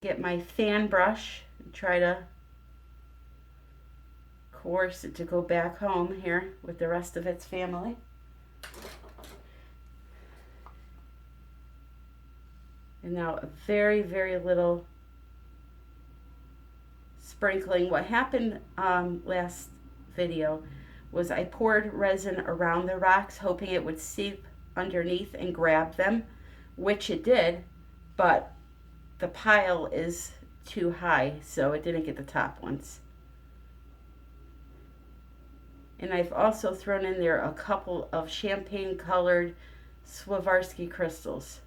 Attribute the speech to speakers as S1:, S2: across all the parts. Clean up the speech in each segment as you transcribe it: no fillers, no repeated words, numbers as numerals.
S1: get my fan brush and try to coerce it to go back home here with the rest of its family. And now a very, very little sprinkling. What happened last video was I poured resin around the rocks hoping it would seep underneath and grab them, which it did, but the pile is too high, so it didn't get the top ones. And I've also thrown in there a couple of champagne colored Swarovski crystals.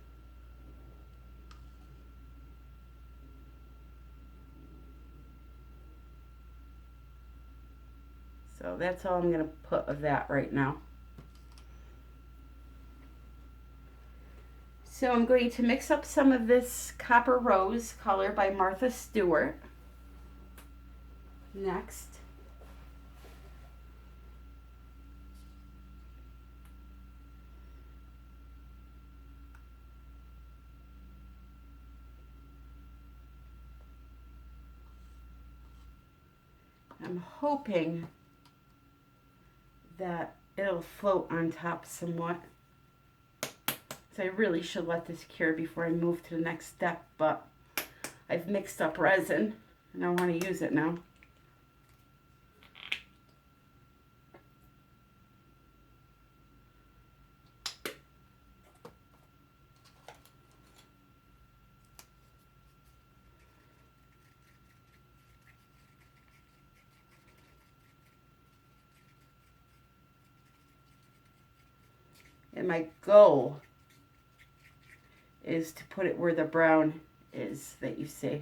S1: So that's all I'm going to put of that right now. So I'm going to mix up some of this Copper Rose color by Martha Stewart next. I'm hoping that it'll float on top somewhat. So I really should let this cure before I move to the next step, but I've mixed up resin and I want to use it now. And my goal is to put it where the brown is that you see.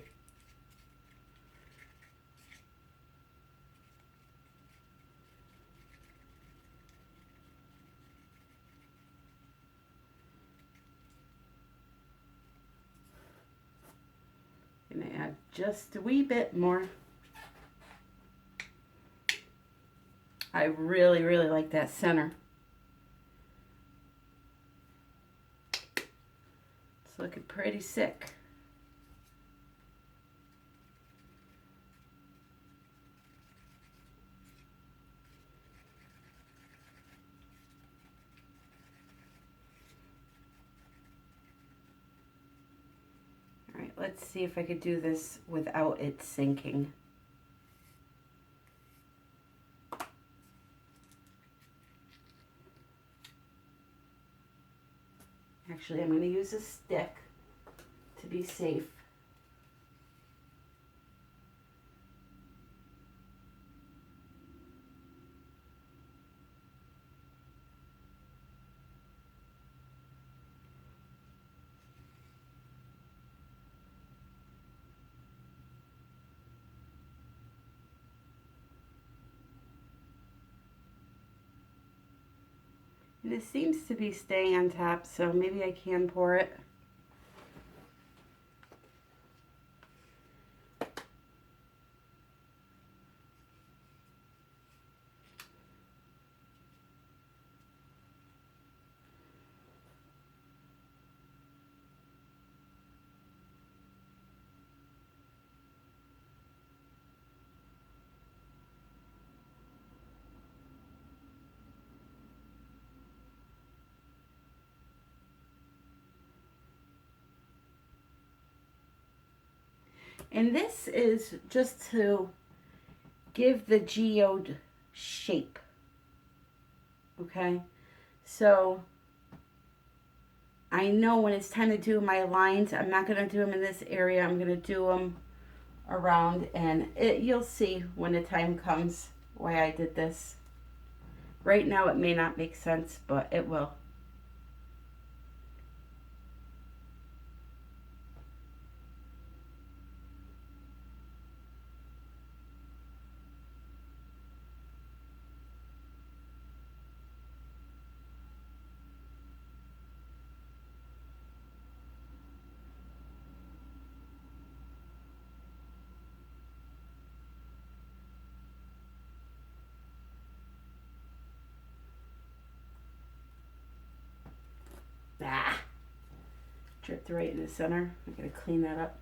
S1: Gonna add just a wee bit more. I really, really like that center. It's looking pretty sick. All right, let's see if I could do this without it sinking. Actually, I'm going to use a stick to be safe. And it seems to be staying on top, so maybe I can pour it. And this is just to give the geode shape. Okay, so I know when it's time to do my lines, I'm not going to do them in this area. I'm going to do them around, and you'll see when the time comes why I did this. Right now it may not make sense, but it will. Ah, dripped right in the center. I gotta clean that up.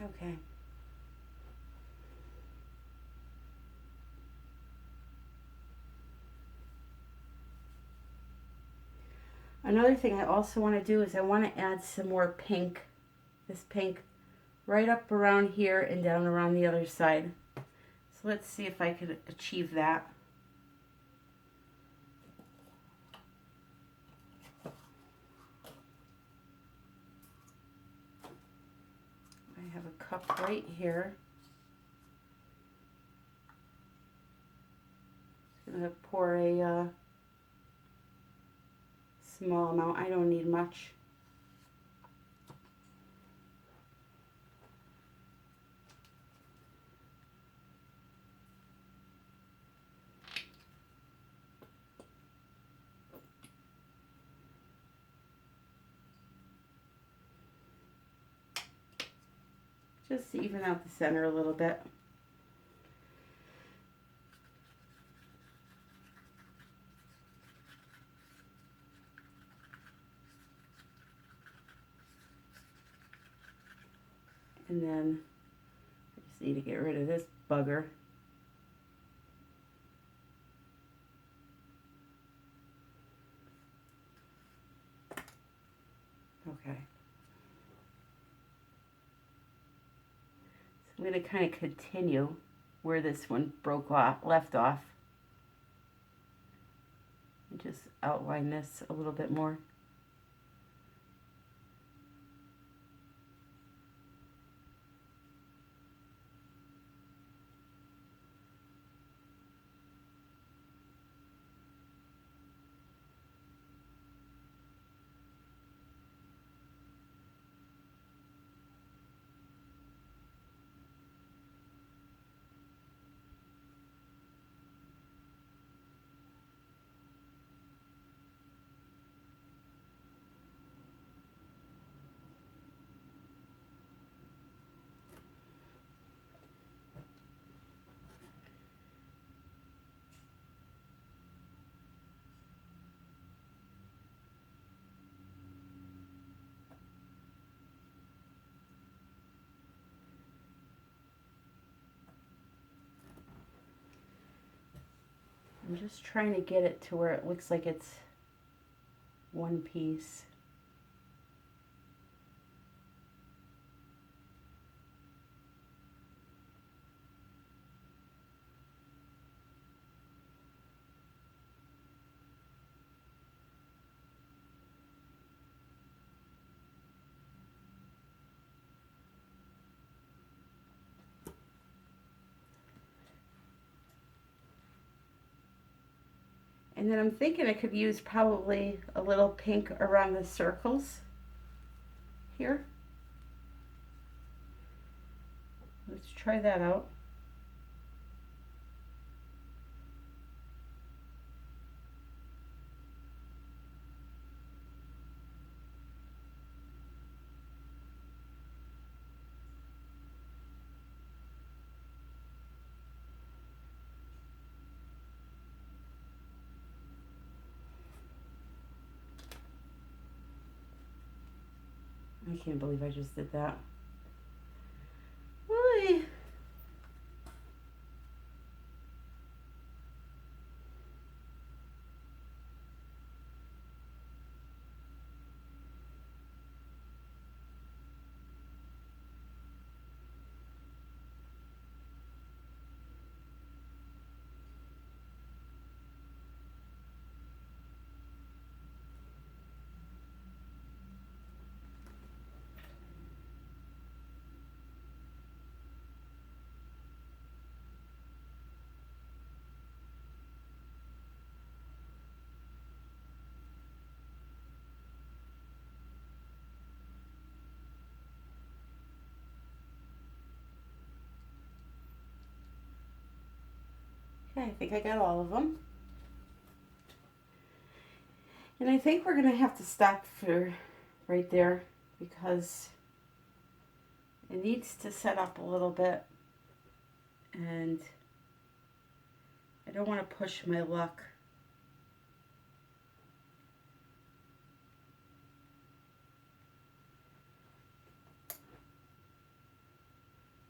S1: Okay. Another thing I also want to do is I want to add some more pink, this pink, right up around here and down around the other side. So let's see if I can achieve that. I have a cup right here. I'm going to pour a small amount. I don't need much. Just to even out the center a little bit. And then I just need to get rid of this bugger. Okay. So I'm going to kind of continue where this one left off. And just outline this a little bit more. I'm just trying to get it to where it looks like it's one piece. And then I'm thinking I could use probably a little pink around the circles here. Let's try that out. I can't believe I just did that. Why? Okay, I think I got all of them. And I think we're going to have to stop for right there because it needs to set up a little bit. And I don't want to push my luck.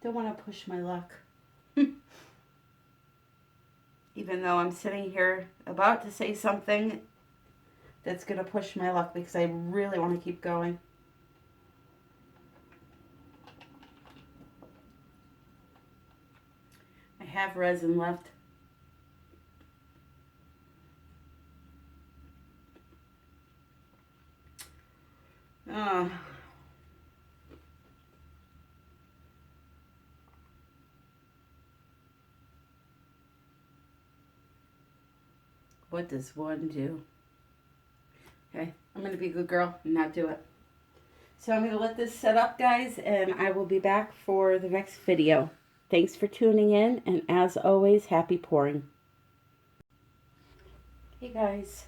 S1: Don't want to push my luck. Even though I'm sitting here about to say something that's going to push my luck because I really want to keep going. I have resin left. What does one do? Okay, I'm going to be a good girl and not do it. So I'm going to let this set up, guys, and I will be back for the next video. Thanks for tuning in, and as always, happy pouring. Hey guys,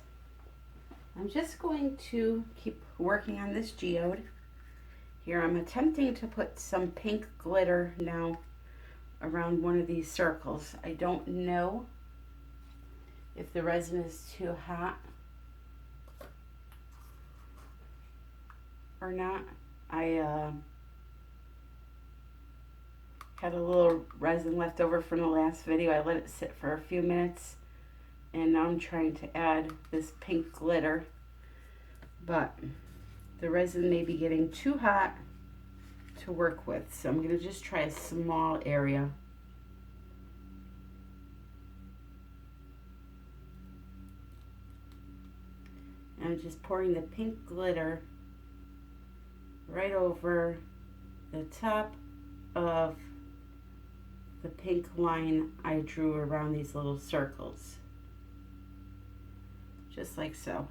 S1: I'm just going to keep working on this geode. Here I'm attempting to put some pink glitter now around one of these circles. I don't know if the resin is too hot or not. I had a little resin left over from the last video. I let it sit for a few minutes, and now I'm trying to add this pink glitter, but the resin may be getting too hot to work with, so I'm going to just try a small area. I'm just pouring the pink glitter right over the top of the pink line I drew around these little circles. Just like so.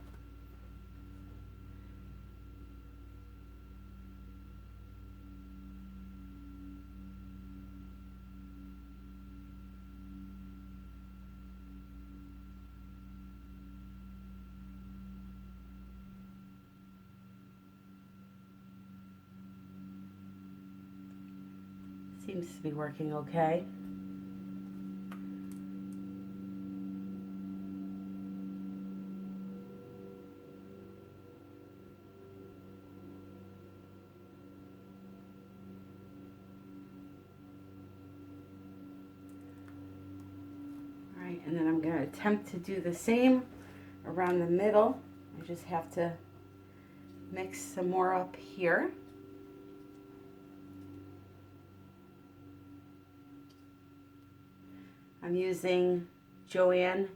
S1: Seems to be working okay. All right, and then I'm going to attempt to do the same around the middle. I just have to mix some more up here. I'm using Joanne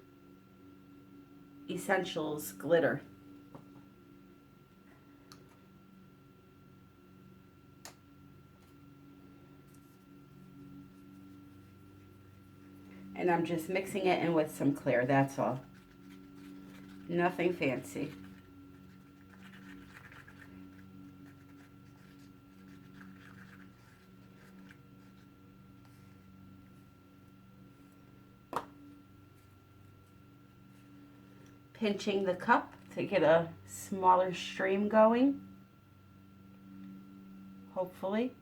S1: Essentials glitter. And I'm just mixing it in with some clear, that's all. Nothing fancy. Pinching the cup to get a smaller stream going, hopefully.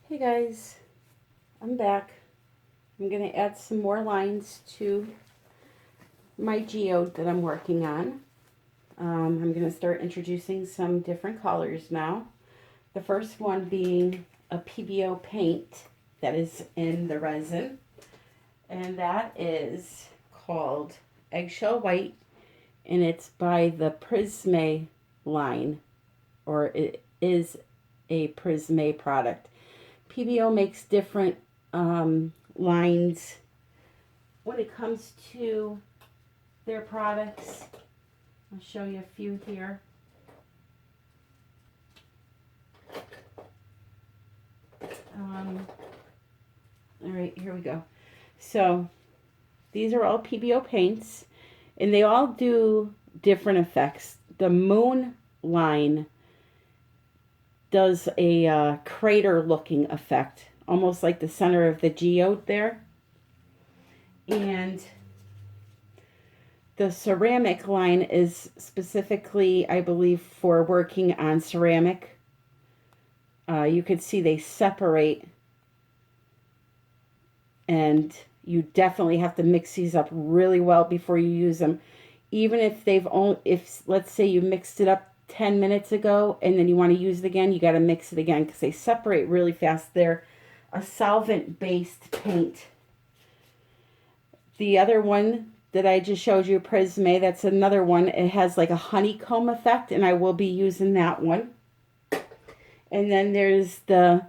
S1: Hey guys, I'm back. I'm going to add some more lines to my geode that I'm working on. I'm going to start introducing some different colors now. The first one being a PBO paint that is in the resin, and that is called Eggshell White, and it's by the Prisme line, or it is a Prisme product. PBO makes different lines when it comes to their products. I'll show you a few here. All right, here we go. So these are all PBO paints, and they all do different effects. The Moon line does a crater looking effect, almost like the center of the geode there. And The ceramic line is specifically, I believe, for working on ceramic. You can see they separate, and you definitely have to mix these up really well before you use them. Even if if let's say you mixed it up 10 minutes ago and then you want to use it again, you got to mix it again because they separate really fast. They're a solvent-based paint. The other one that I just showed you, Prisme, that's another one. It has like a honeycomb effect, and I will be using that one. And then there's the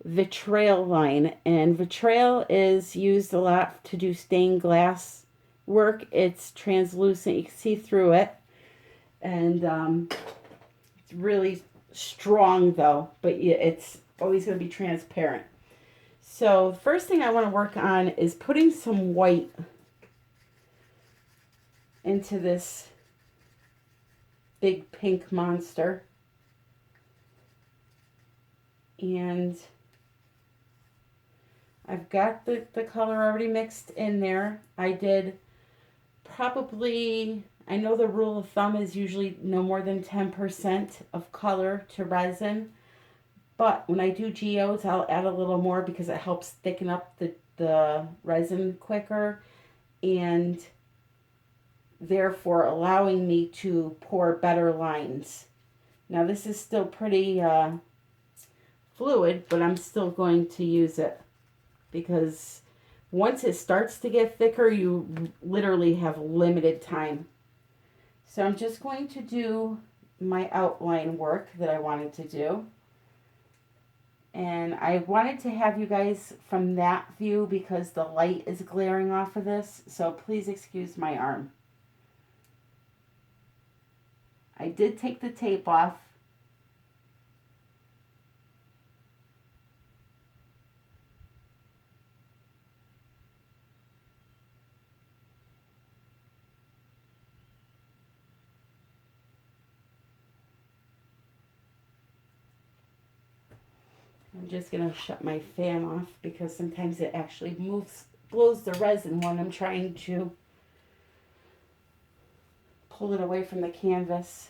S1: Vitrail line, and Vitrail is used a lot to do stained glass work. It's translucent, you can see through it, and it's really strong though, but it's always going to be transparent. So the first thing I want to work on is putting some white into this big pink monster. And I've got the color already mixed in there. I did probably, I know the rule of thumb is usually no more than 10% of color to resin. But when I do geodes, I'll add a little more because it helps thicken up the resin quicker, and therefore allowing me to pour better lines. Now this is still pretty fluid, but I'm still going to use it because once it starts to get thicker, you literally have limited time. So I'm just going to do my outline work that I wanted to do. And I wanted to have you guys from that view because the light is glaring off of this, so please excuse my arm. I did take the tape off. I'm just going to shut my fan off because sometimes it actually blows the resin when I'm trying to pull it away from the canvas.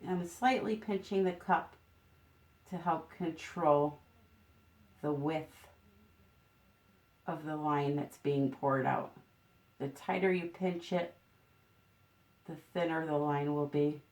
S1: I'm slightly pinching the cup to help control the width of the line that's being poured out. The tighter you pinch it, the thinner the line will be.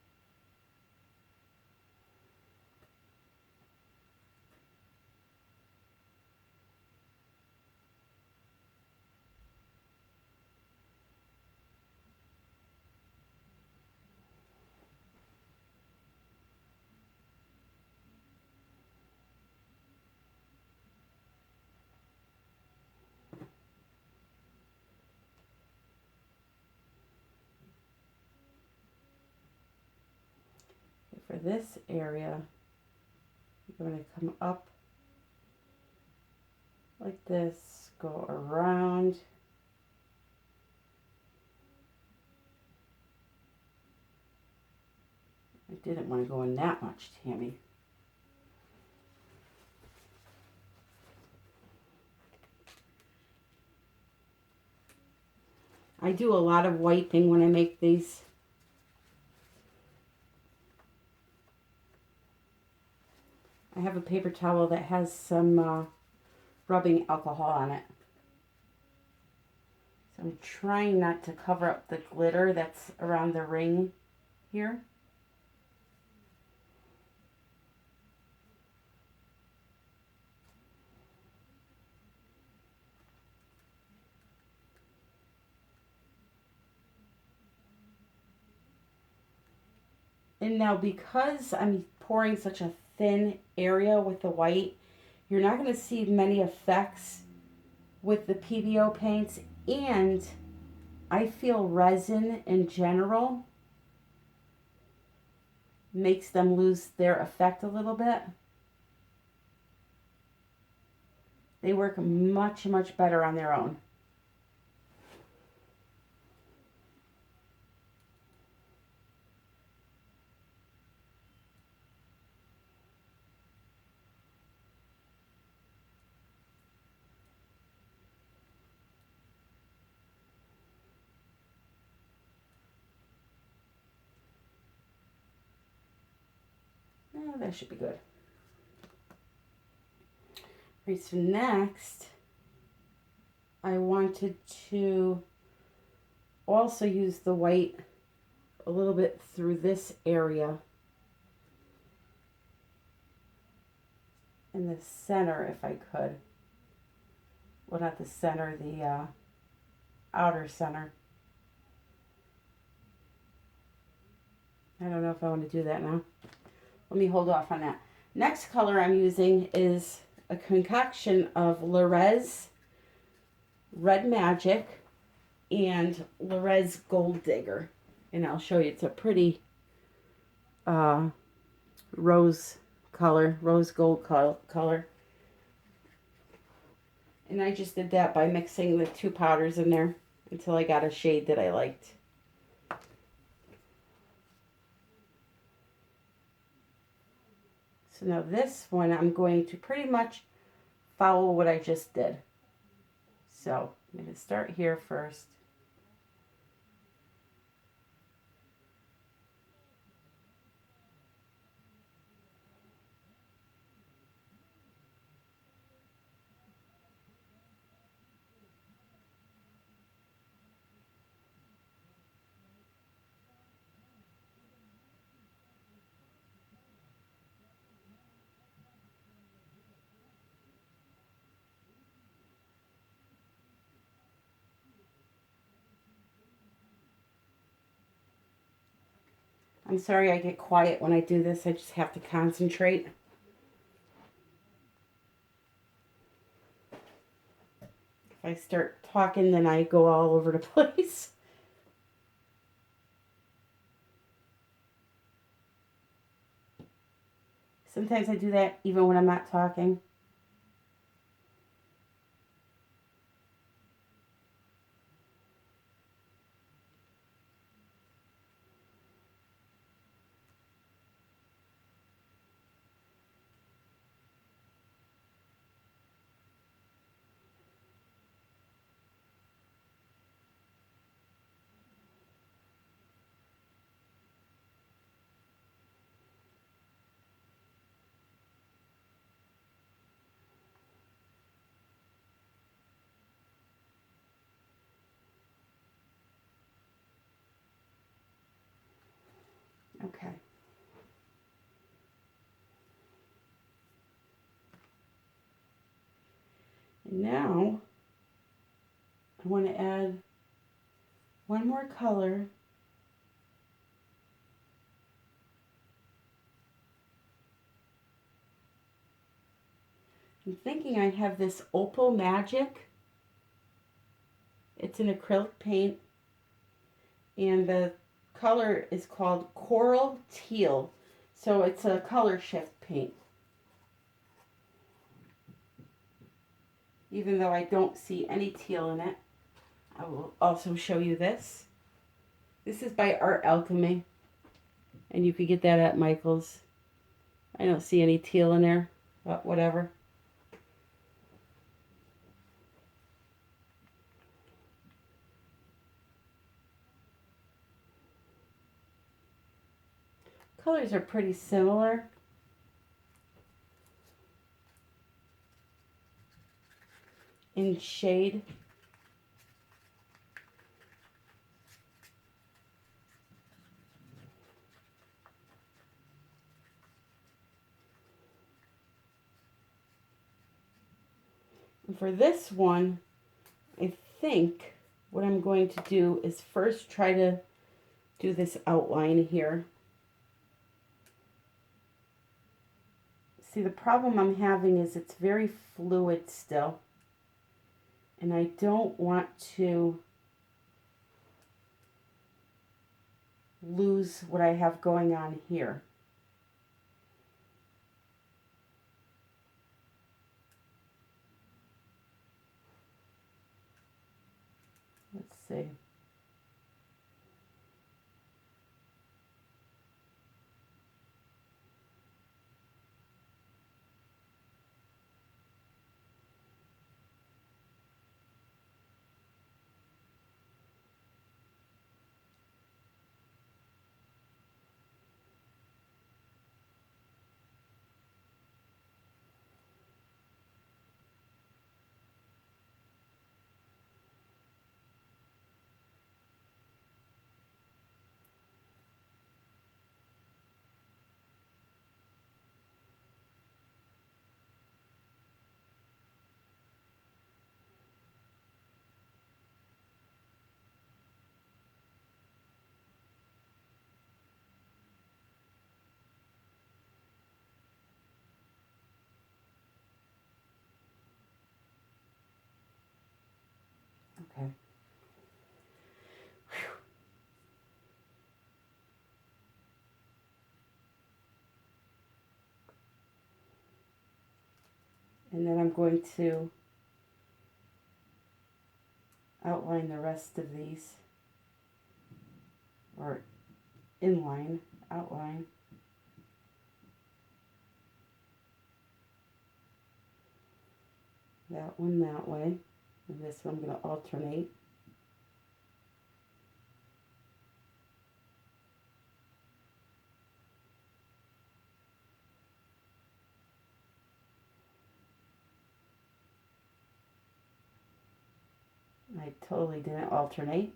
S1: For this area, you're going to come up like this, go around, I didn't want to go in that much, Tammy. I do a lot of wiping when I make these. I have a paper towel that has some rubbing alcohol on it. So I'm trying not to cover up the glitter that's around the ring here. And now because I'm pouring such a thin area with the white, you're not going to see many effects with the PBO paints, and I feel resin in general makes them lose their effect a little bit. They work much, much better on their own. Oh, that should be good. Right, so next, I wanted to also use the white a little bit through this area in the center if I could. Well, not the center, the outer center. I don't know if I want to do that now. Let me hold off on that. Next color I'm using is a concoction of Lorez Red Magic and Lorez Gold Digger. And I'll show you, it's a pretty rose gold color. And I just did that by mixing the two powders in there until I got a shade that I liked. So now this one I'm going to pretty much follow what I just did. So I'm going to start here first. I'm sorry I get quiet when I do this. I just have to concentrate. If I start talking, then I go all over the place. Sometimes I do that even when I'm not talking. Okay. And now I want to add one more color. I'm thinking I have this Opal Magic. It's an acrylic paint, and the color is called Coral Teal. So it's a color shift paint. Even though I don't see any teal in it, I will also show you this. This is by Art Alchemy, and you could get that at Michael's. I don't see any teal in there, but whatever. Colors are pretty similar. In shade. And for this one, I think what I'm going to do is first try to do this outline here. See, the problem I'm having is it's very fluid still. And I don't want to lose what I have going on here. Let's see. Okay. Whew. And then I'm going to outline the rest of these, or inline, outline. That one that way, and this one I'm going to alternate. I totally didn't alternate.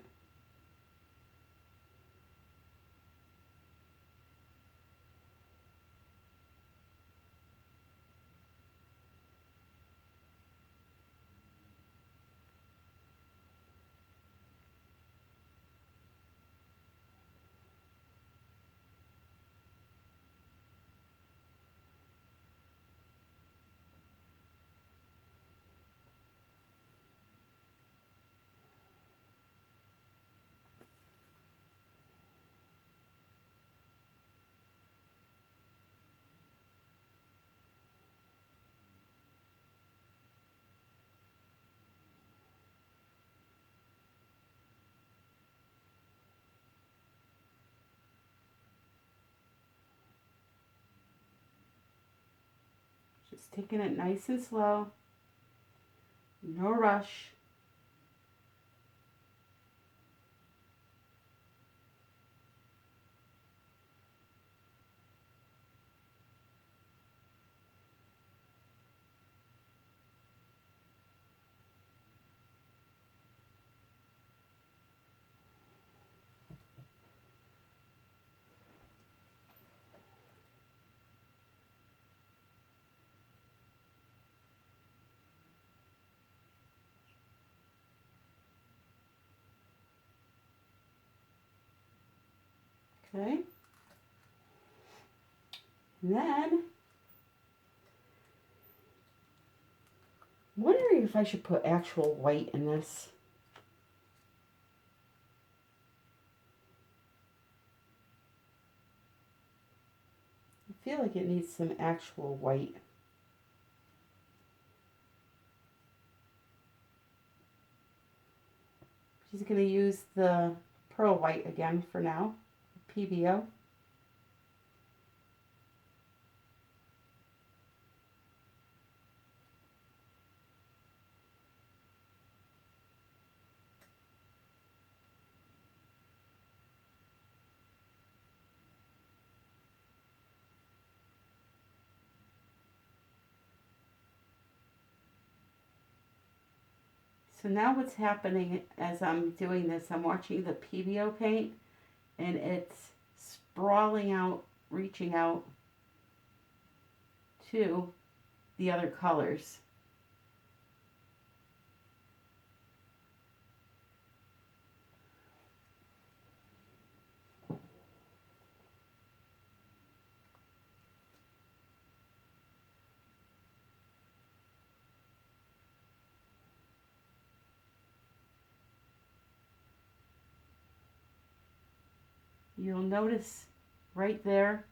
S1: Just taking it nice and slow. No rush. Okay. And then, I'm wondering if I should put actual white in this. I feel like it needs some actual white. She's going to use the pearl white again for now, PBO. So now what's happening as I'm doing this, I'm watching the PBO paint and it's sprawling out, reaching out to the other colors. You'll notice right there,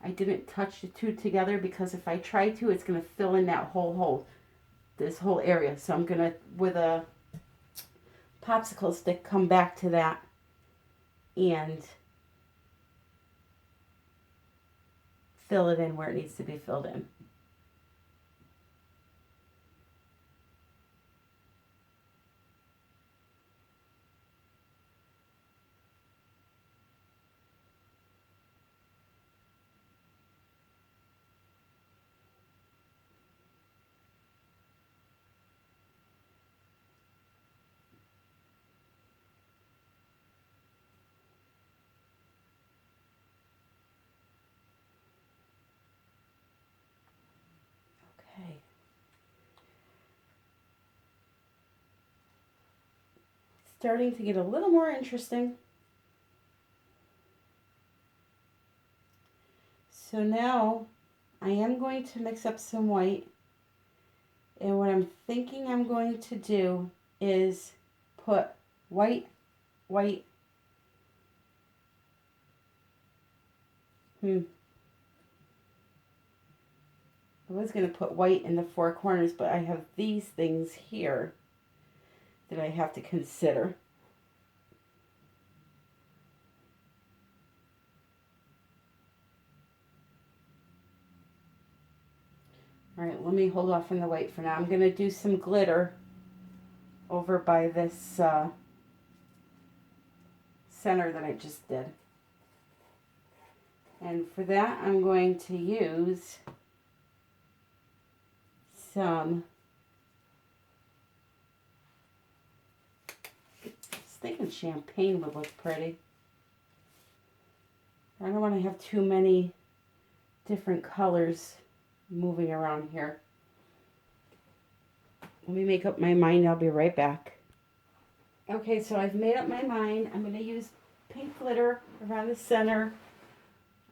S1: I didn't touch the two together because if I try to, it's going to fill in that whole hole, this whole area. So I'm going to, with a popsicle stick, come back to that and fill it in where it needs to be filled in. Okay. Starting to get a little more interesting. So now I am going to mix up some white, and what I'm thinking I'm going to do is put white. I was going to put white in the four corners, but I have these things here that I have to consider. All right, let me hold off on the white for now. I'm going to do some glitter over by this center that I just did. And for that, I'm going to use some, I was thinking champagne would look pretty. I don't want to have too many different colors moving around here. Let me make up my mind. I'll be right back. Okay, so I've made up my mind. I'm going to use pink glitter around the center.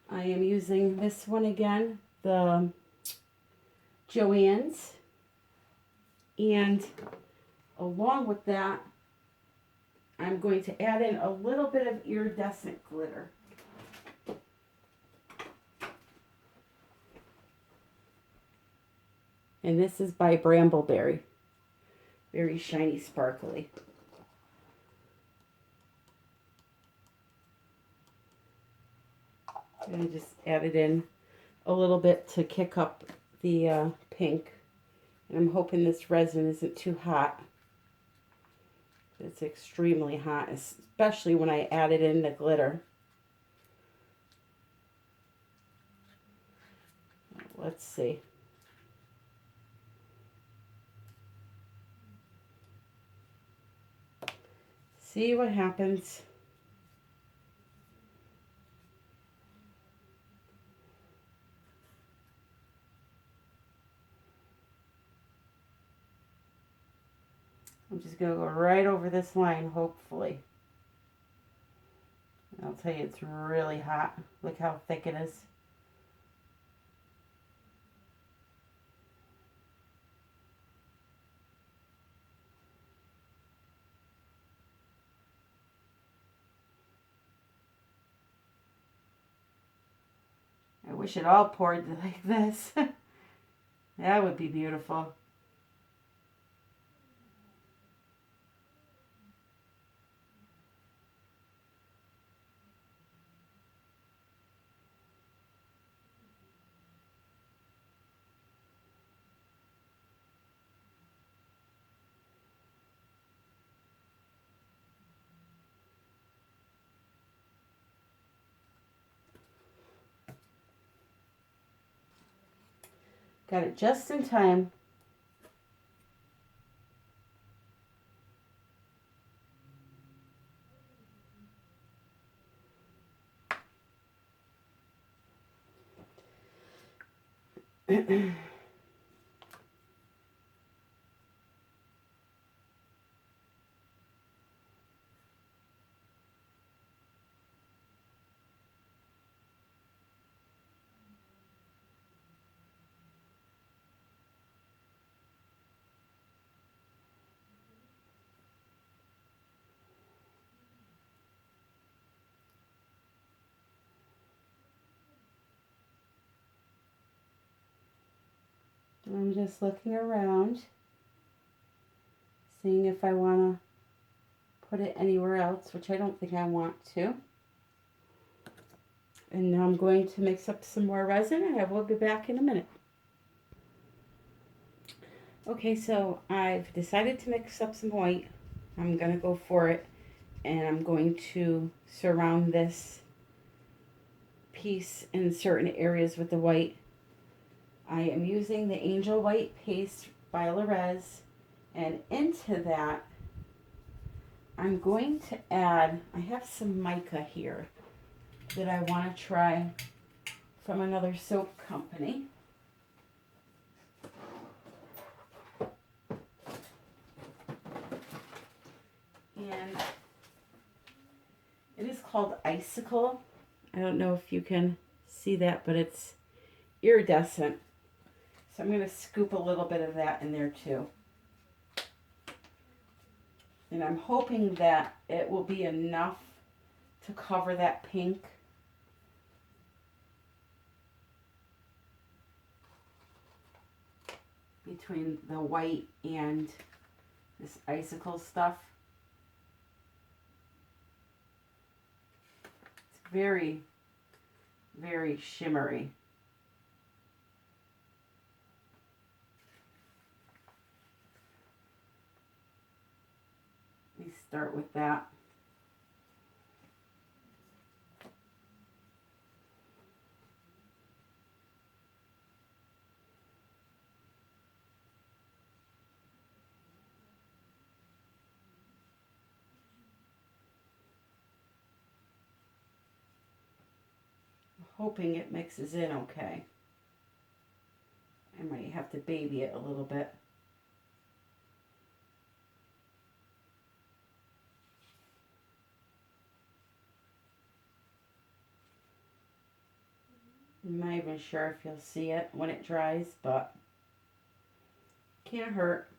S1: I am using this one again, the Joann's. And along with that, I'm going to add in a little bit of iridescent glitter. And this is by Brambleberry. Very shiny, sparkly. I'm going to just add it in a little bit to kick up the pink. And I'm hoping this resin isn't too hot. It's extremely hot, especially when I added in the glitter. Let's see. See what happens. I'm just going to go right over this line, hopefully. I'll tell you, it's really hot. Look how thick it is. I wish it all poured like this. That would be beautiful. Got it just in time. I'm just looking around, seeing if I want to put it anywhere else, which I don't think I want to. And now I'm going to mix up some more resin, and I will be back in a minute. Okay, so I've decided to mix up some white. I'm going to go for it, and I'm going to surround this piece in certain areas with the white. I am using the Angel White Paste by Lorez, and into that I'm going to add, I have some mica here that I want to try from another soap company. And it is called Icicle. I don't know if you can see that, but it's iridescent. So I'm going to scoop a little bit of that in there too. And I'm hoping that it will be enough to cover that pink. Between the white and this icicle stuff. It's very, very shimmery. We start with that. Hoping it mixes in okay. I might have to baby it a little bit. I'm not even sure if you'll see it when it dries, but can't hurt.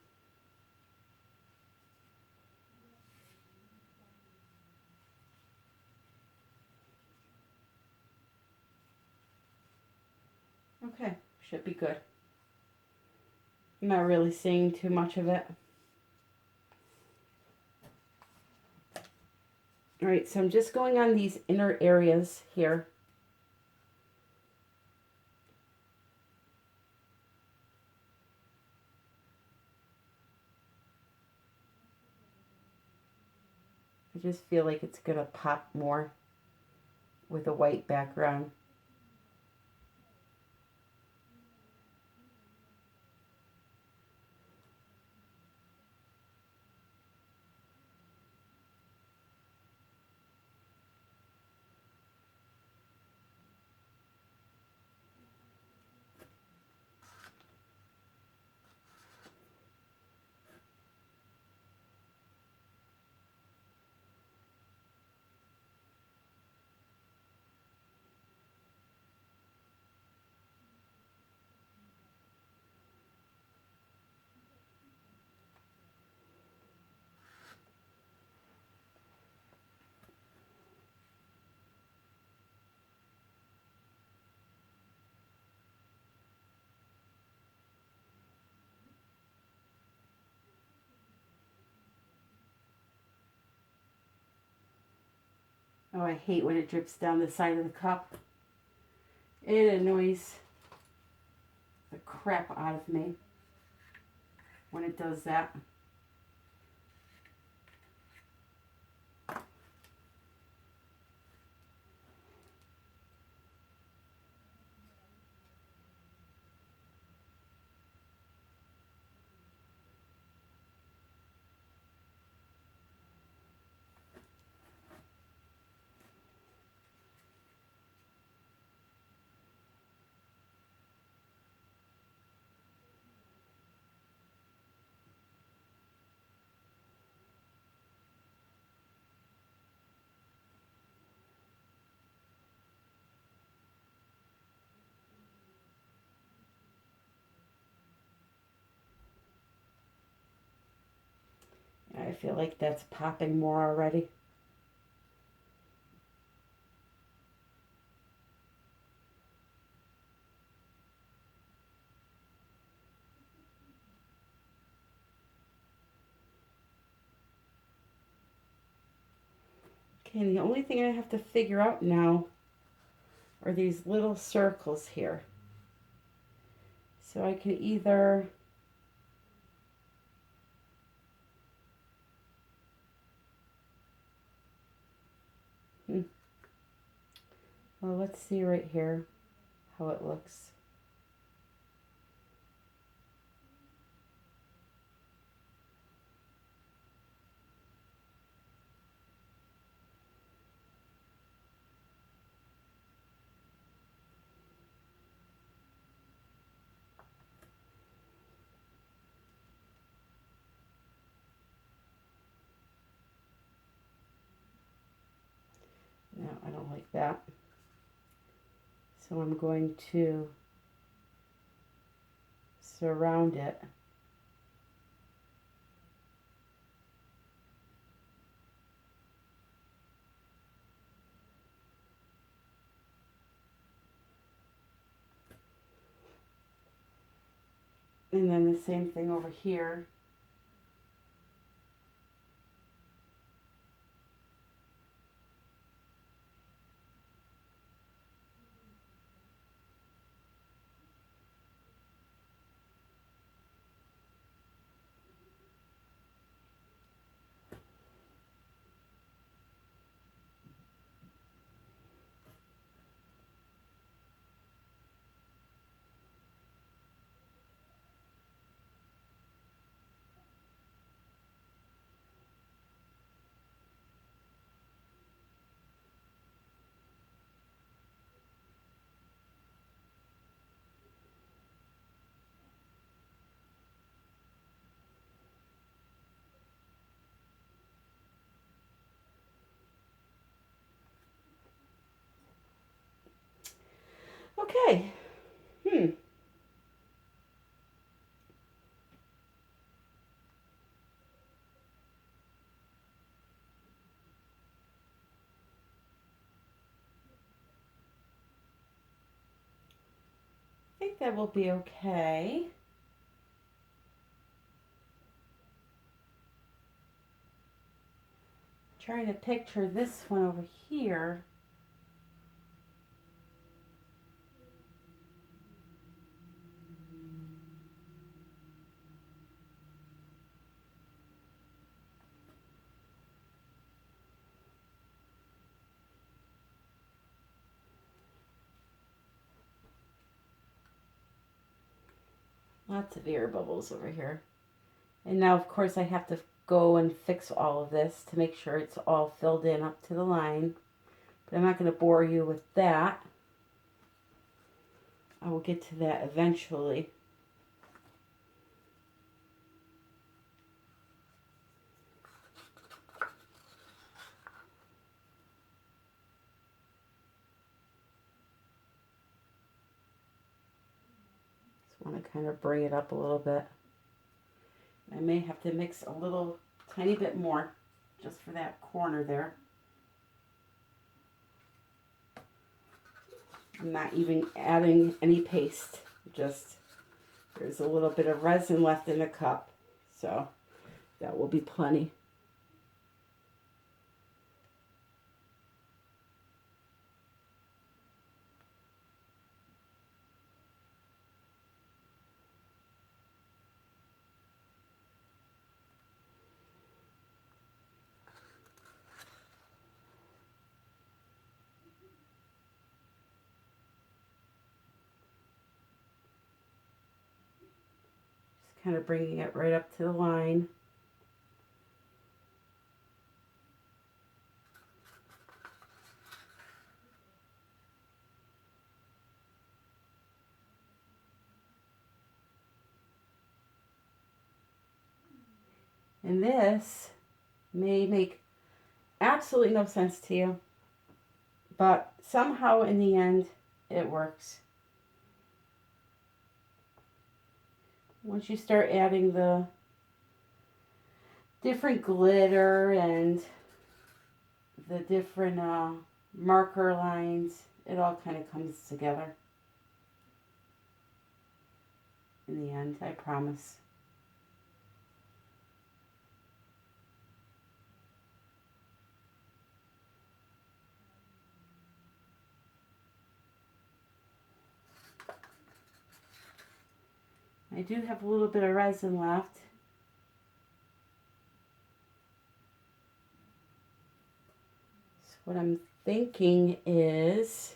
S1: Okay, should be good. I'm not really seeing too much of it. All right, so I'm just going on these inner areas here. I just feel like it's gonna pop more with a white background. Oh, I hate when it drips down the side of the cup. It annoys the crap out of me when it does that. I feel like that's popping more already. Okay, the only thing I have to figure out now are these little circles here. So I can either well, let's see right here how it looks. No, I don't like that. So I'm going to surround it And then the same thing over here. Okay. I think that will be okay. Trying to picture this one over here. Lots of air bubbles over here. And now, of course, I have to go and fix all of this to make sure it's all filled in up to the line. But I'm not going to bore you with that. I will get to that eventually. Just want to kind of bring it up a little bit. I may have to mix a little tiny bit more just for that corner there. I'm not even adding any paste, just there's a little bit of resin left in the cup, so that will be plenty. Kind of bringing it right up to the line. And this may make absolutely no sense to you, but somehow in the end it works. Once you start adding the different glitter and the different marker lines, it all kind of comes together in the end, I promise. I do have a little bit of resin left. So what I'm thinking is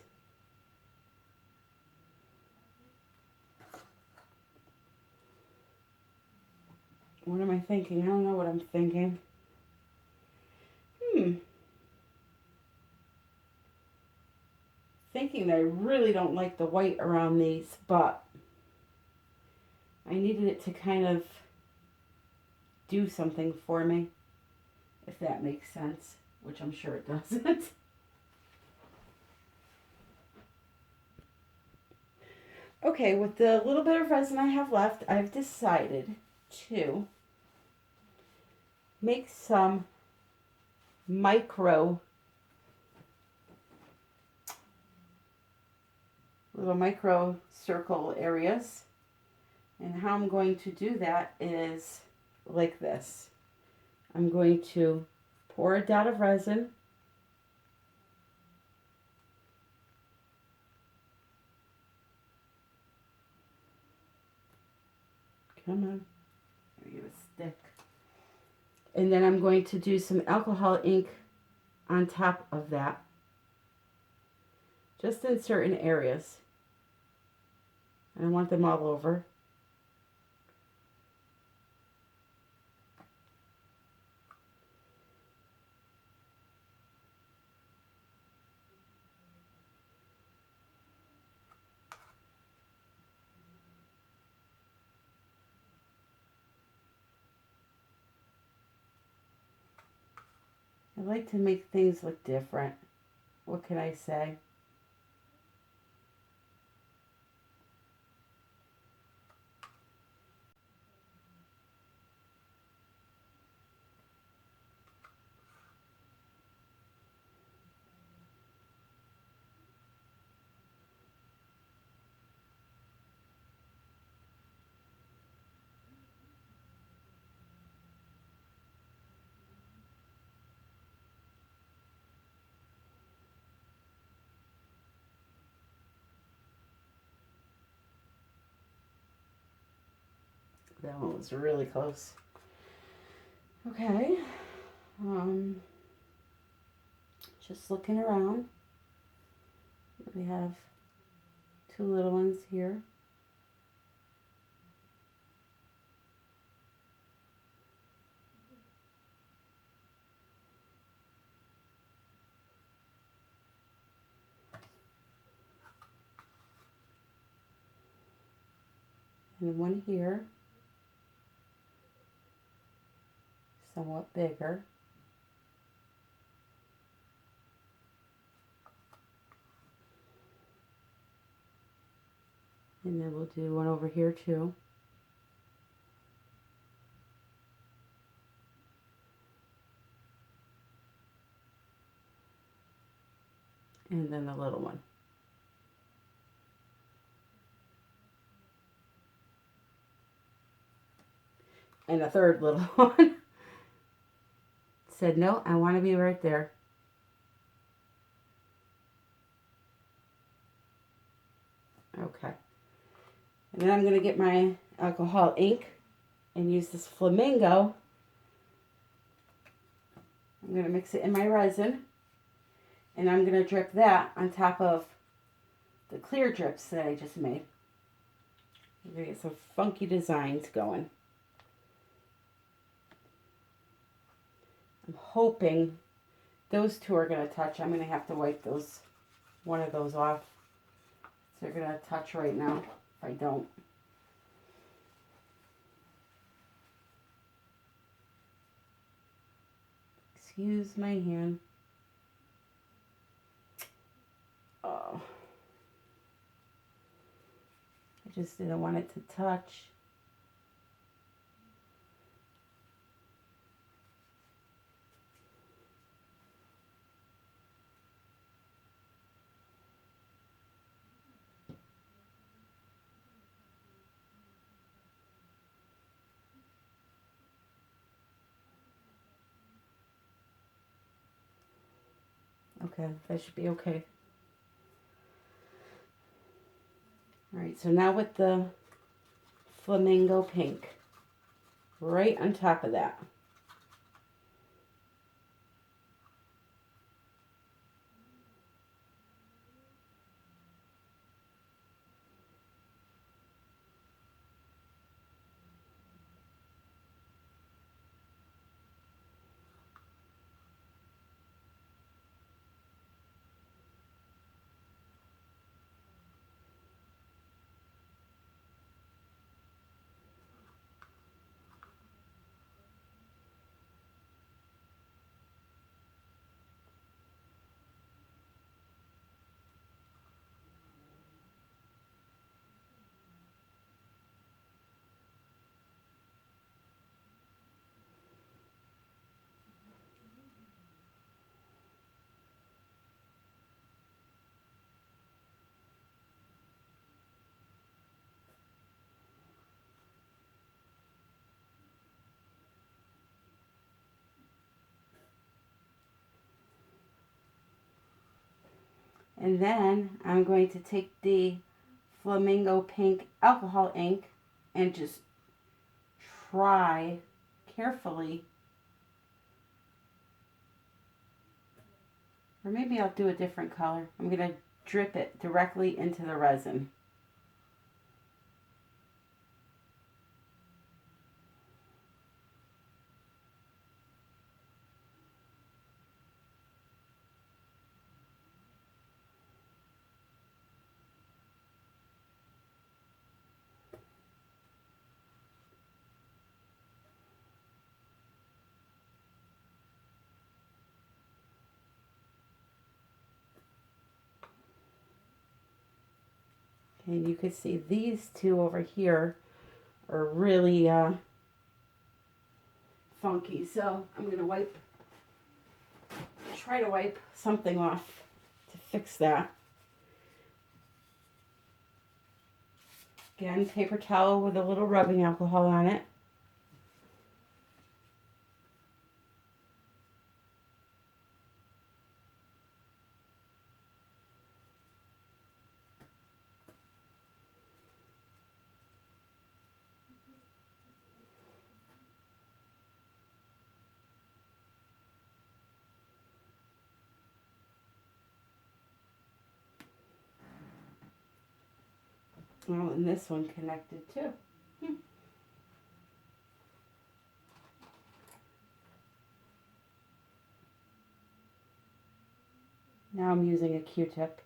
S1: what am I thinking? I don't know what I'm thinking. Thinking that I really don't like the white around these, but I needed it to kind of do something for me, if that makes sense, which I'm sure it doesn't. Okay, with the little bit of resin I have left, I've decided to make some little micro circle areas And how I'm going to do that is like this. I'm going to pour a dot of resin. Come on. Let me get a stick. And then I'm going to do some alcohol ink on top of that. Just in certain areas. I don't want them all over. I like to make things look different. What can I say? That one was really close. Okay. Just looking around. We have two little ones here. And one here. Somewhat bigger. And then we'll do one over here too. And then the little one. And a third little one. Said, no, I want to be right there. Okay. And then I'm going to get my alcohol ink and use this flamingo. I'm going to mix it in my resin. And I'm going to drip that on top of the clear drips that I just made. I'm going to get some funky designs going. I'm hoping those two are going to touch. I'm going to have to wipe one of those off. So they're going to touch right now if I don't. Excuse my hand. Oh. I just didn't want it to touch. Okay, that should be okay. Alright, so now with the flamingo pink, right on top of that. And then I'm going to take the Flamingo Pink alcohol ink and just try carefully, or maybe I'll do a different color. I'm going to drip it directly into the resin. And you can see these two over here are really funky. So I'm going to try to wipe something off to fix that. Again, paper towel with a little rubbing alcohol on it. Oh, and this one connected too. Now I'm using a Q-tip.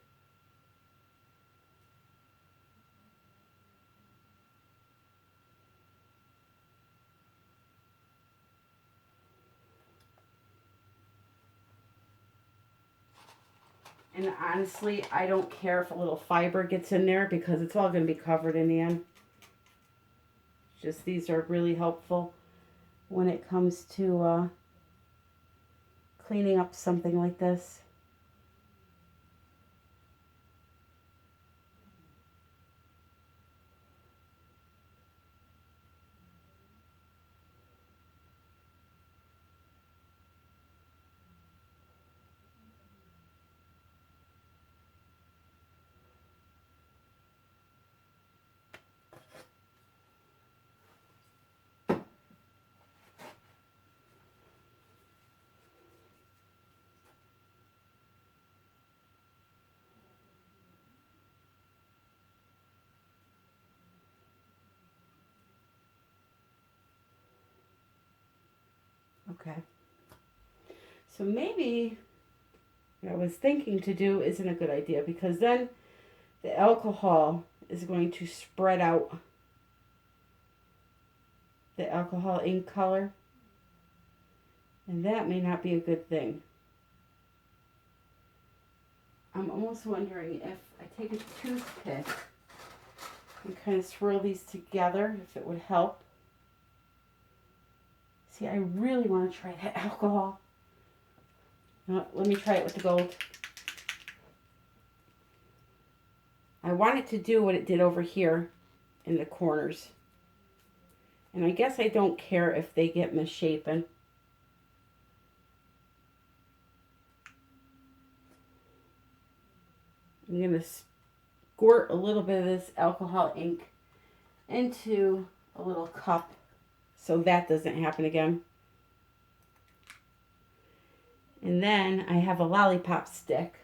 S1: And honestly, I don't care if a little fiber gets in there because it's all going to be covered in the end. Just these are really helpful when it comes to cleaning up something like this. Okay. So maybe what I was thinking to do isn't a good idea because then the alcohol is going to spread out the alcohol ink color, and that may not be a good thing. I'm almost wondering if I take a toothpick and kind of swirl these together, if it would help. See, I really want to try that alcohol. Let me try it with the gold. I want it to do what it did over here in the corners. And I guess I don't care if they get misshapen. I'm going to squirt a little bit of this alcohol ink into a little cup so that doesn't happen again. And then I have a lollipop stick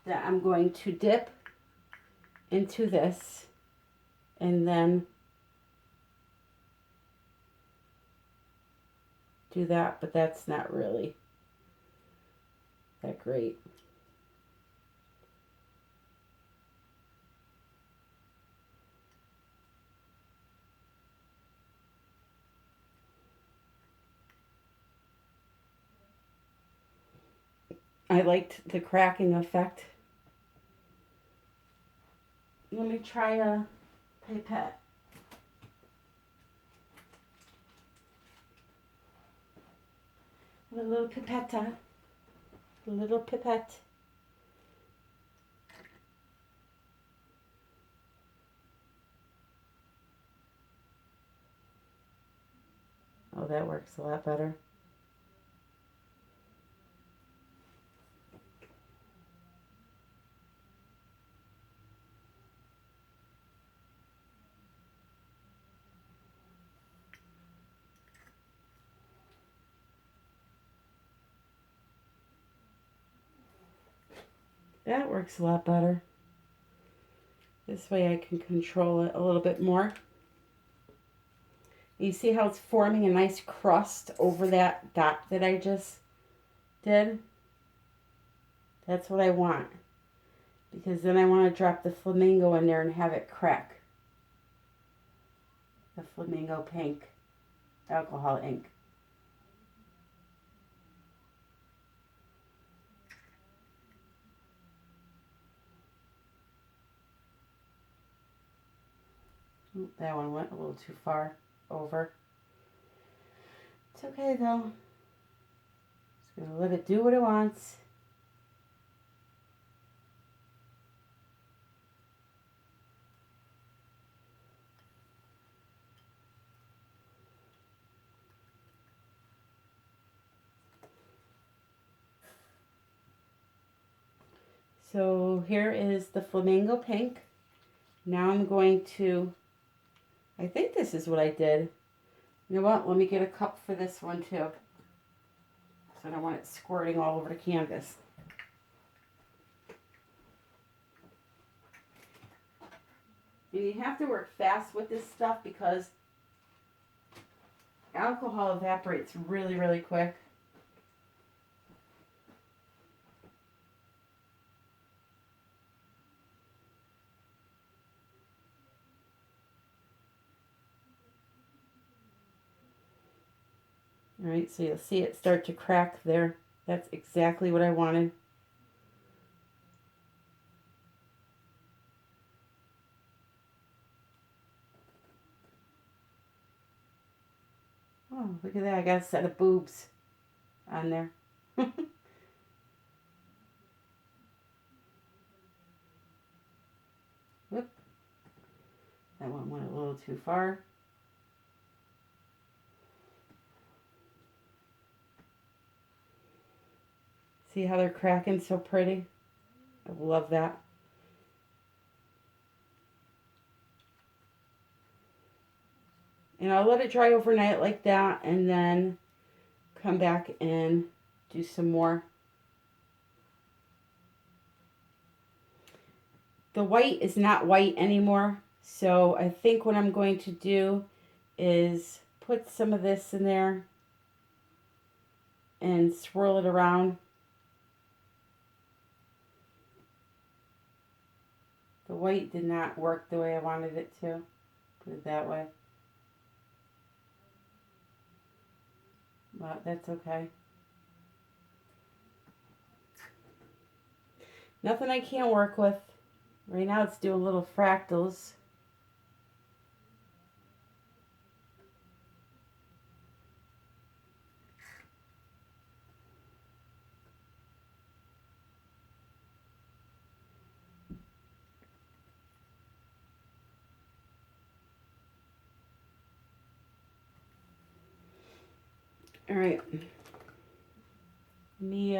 S1: that I'm going to dip into this and then do that, but that's not really that great. I liked the cracking effect. Let me try a pipette. A little pipetta. A little pipette. Oh, that works a lot better. That works a lot better. This way I can control it a little bit more. You see how it's forming a nice crust over that dot that I just did? That's what I want. Because then I want to drop the flamingo in there and have it crack. The flamingo pink alcohol ink. That one went a little too far over. It's okay though. Just gonna let it do what it wants. So here is the flamingo pink. Now I'm going to, I think this is what I did. You know what? Let me get a cup for this one too. So I don't want it squirting all over the canvas. And you have to work fast with this stuff because alcohol evaporates really, really quick. All right, so you'll see it start to crack there. That's exactly what I wanted. Oh, look at that. I got a set of boobs on there. Whoop. That one went a little too far. See how they're cracking so pretty? I love that. And I'll let it dry overnight like that and then come back and do some more. The white is not white anymore, so I think what I'm going to do is put some of this in there and swirl it around. The white did not work the way I wanted it to. Put it that way. But that's okay. Nothing I can't work with. Right now it's doing little fractals. All right. Let me